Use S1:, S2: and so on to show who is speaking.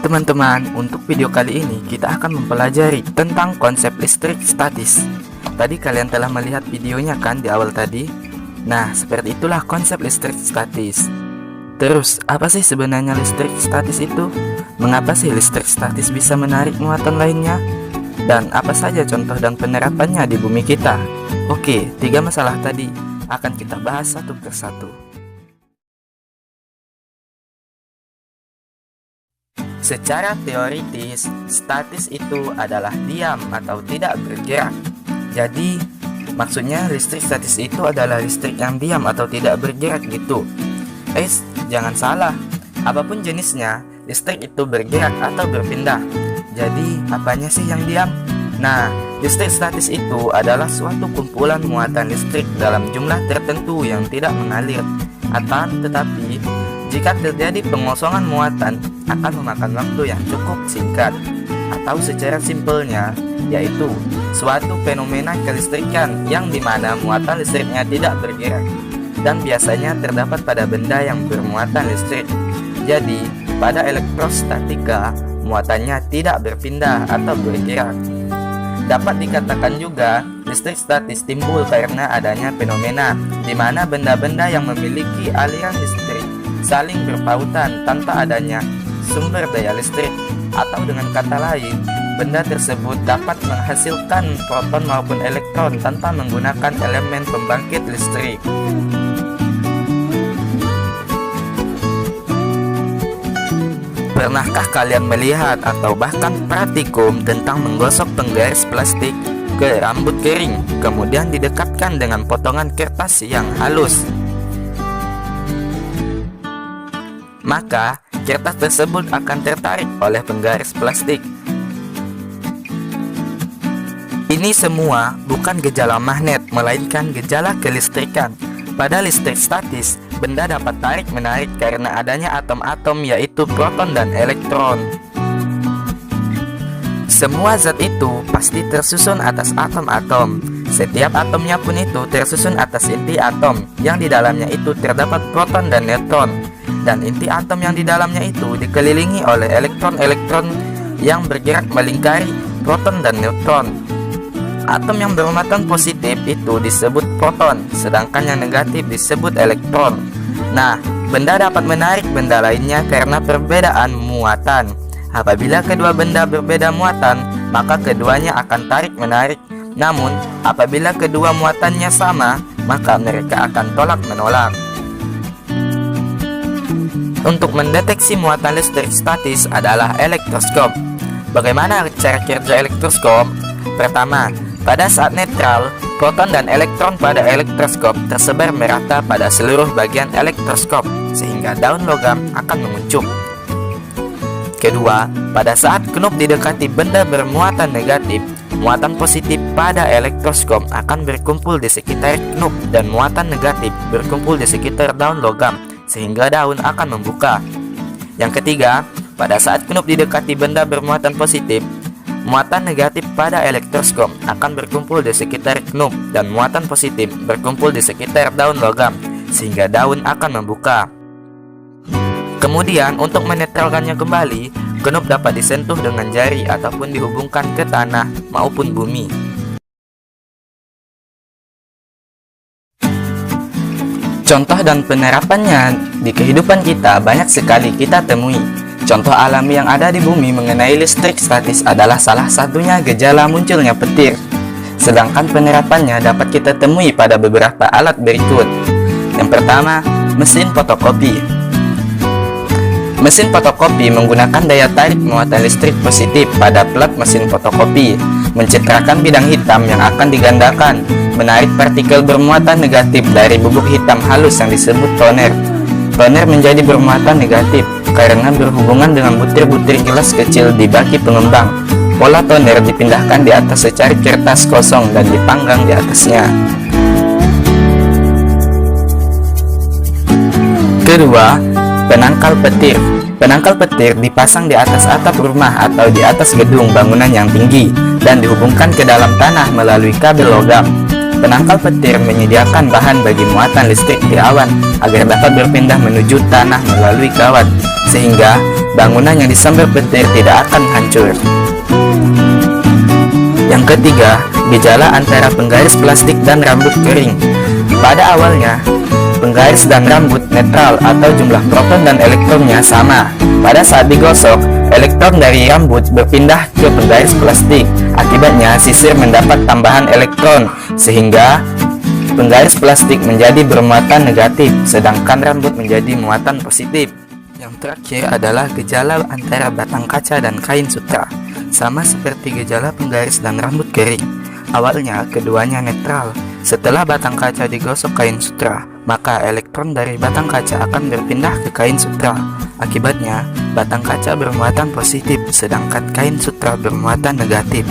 S1: teman-teman, untuk video kali ini kita akan mempelajari tentang konsep listrik statis. Tadi kalian telah melihat videonya kan di awal tadi? Nah, seperti itulah konsep listrik statis. Terus, apa sih sebenarnya listrik statis itu? Mengapa sih listrik statis bisa menarik muatan lainnya? Dan apa saja contoh dan penerapannya di bumi kita? Oke, 3 masalah tadi akan kita bahas satu persatu. Secara teoritis, statis itu adalah diam atau tidak bergerak. Jadi, maksudnya listrik statis itu adalah listrik yang diam atau tidak bergerak gitu. Jangan salah, apapun jenisnya, listrik itu bergerak atau berpindah. Jadi, apanya sih yang diam? Nah, listrik statis itu adalah suatu kumpulan muatan listrik dalam jumlah tertentu yang tidak mengalir. Tetapi, jika terjadi pengosongan muatan, akan memakan waktu yang cukup singkat. Atau secara simpelnya, yaitu suatu fenomena kelistrikan yang dimana muatan listriknya tidak bergerak, dan biasanya terdapat pada benda yang bermuatan listrik. Jadi, pada elektrostatika, muatannya tidak berpindah atau bergerak. Dapat dikatakan juga, listrik statis timbul karena adanya fenomena di mana benda-benda yang memiliki aliran listrik saling berpautan tanpa adanya sumber daya listrik, atau dengan kata lain, benda tersebut dapat menghasilkan proton maupun elektron tanpa menggunakan elemen pembangkit listrik. Pernahkah kalian melihat atau bahkan praktikum tentang menggosok penggaris plastik ke rambut kering, kemudian didekatkan dengan potongan kertas yang halus? Maka, kertas tersebut akan tertarik oleh penggaris plastik. Ini semua bukan gejala magnet, melainkan gejala kelistrikan. Pada listrik statis, benda dapat tarik-menarik karena adanya atom-atom, yaitu proton dan elektron. Semua zat itu pasti tersusun atas atom-atom. Setiap atomnya pun itu tersusun atas inti atom, yang di dalamnya itu terdapat proton dan neutron. Dan inti atom yang di dalamnya itu dikelilingi oleh elektron-elektron yang bergerak melingkari proton dan neutron. Atom yang bermuatan positif itu disebut proton, sedangkan yang negatif disebut elektron. Nah, benda dapat menarik benda lainnya karena perbedaan muatan. Apabila kedua benda berbeda muatan, maka keduanya akan tarik-menarik. Namun, apabila kedua muatannya sama, maka mereka akan tolak-menolak. Untuk mendeteksi muatan listrik statis adalah elektroskop. Bagaimana cara kerja elektroskop? Pertama, pada saat netral, proton dan elektron pada elektroskop tersebar merata pada seluruh bagian elektroskop, sehingga daun logam akan menguncup. Kedua, pada saat knob didekati benda bermuatan negatif, muatan positif pada elektroskop akan berkumpul di sekitar knob dan muatan negatif berkumpul di sekitar daun logam, sehingga daun akan membuka. Yang ketiga, pada saat knob didekati benda bermuatan positif, muatan negatif pada elektroskop akan berkumpul di sekitar knob dan muatan positif berkumpul di sekitar daun logam, sehingga daun akan membuka. Kemudian, untuk menetralkannya kembali, knob dapat disentuh dengan jari ataupun dihubungkan ke tanah maupun bumi. Contoh dan penerapannya di kehidupan kita banyak sekali kita temui. Contoh alami yang ada di bumi mengenai listrik statis adalah salah satunya gejala munculnya petir. Sedangkan penerapannya dapat kita temui pada beberapa alat berikut. Yang pertama, mesin fotokopi. Mesin fotokopi menggunakan daya tarik muatan listrik positif pada plat mesin fotokopi, mencitrakan bidang hitam yang akan digandakan, menarik partikel bermuatan negatif dari bubuk hitam halus yang disebut toner. Toner menjadi bermuatan negatif karena berhubungan dengan butir-butir gelas kecil di baki pengembang. Pola toner dipindahkan di atas secari kertas kosong dan dipanggang di atasnya. Kedua, penangkal petir. Penangkal petir dipasang di atas atap rumah atau di atas gedung bangunan yang tinggi dan dihubungkan ke dalam tanah melalui kabel logam. Penangkal petir menyediakan bahan bagi muatan listrik di awan agar dapat berpindah menuju tanah melalui kawat, sehingga bangunan yang disambar petir tidak akan hancur. Yang ketiga, gejala antara penggaris plastik dan rambut kering. Pada awalnya, penggaris dan rambut netral atau jumlah proton dan elektronnya sama. Pada saat digosok, elektron dari rambut berpindah ke penggaris plastik. Akibatnya, sisir mendapat tambahan elektron, sehingga penggaris plastik menjadi bermuatan negatif, sedangkan rambut menjadi muatan positif. Yang terakhir adalah gejala antara batang kaca dan kain sutra. Sama seperti gejala penggaris dan rambut kering. Awalnya keduanya netral. Setelah batang kaca digosok kain sutra, maka elektron dari batang kaca akan berpindah ke kain sutra. Akibatnya, batang kaca bermuatan positif, sedangkan kain sutra bermuatan negatif.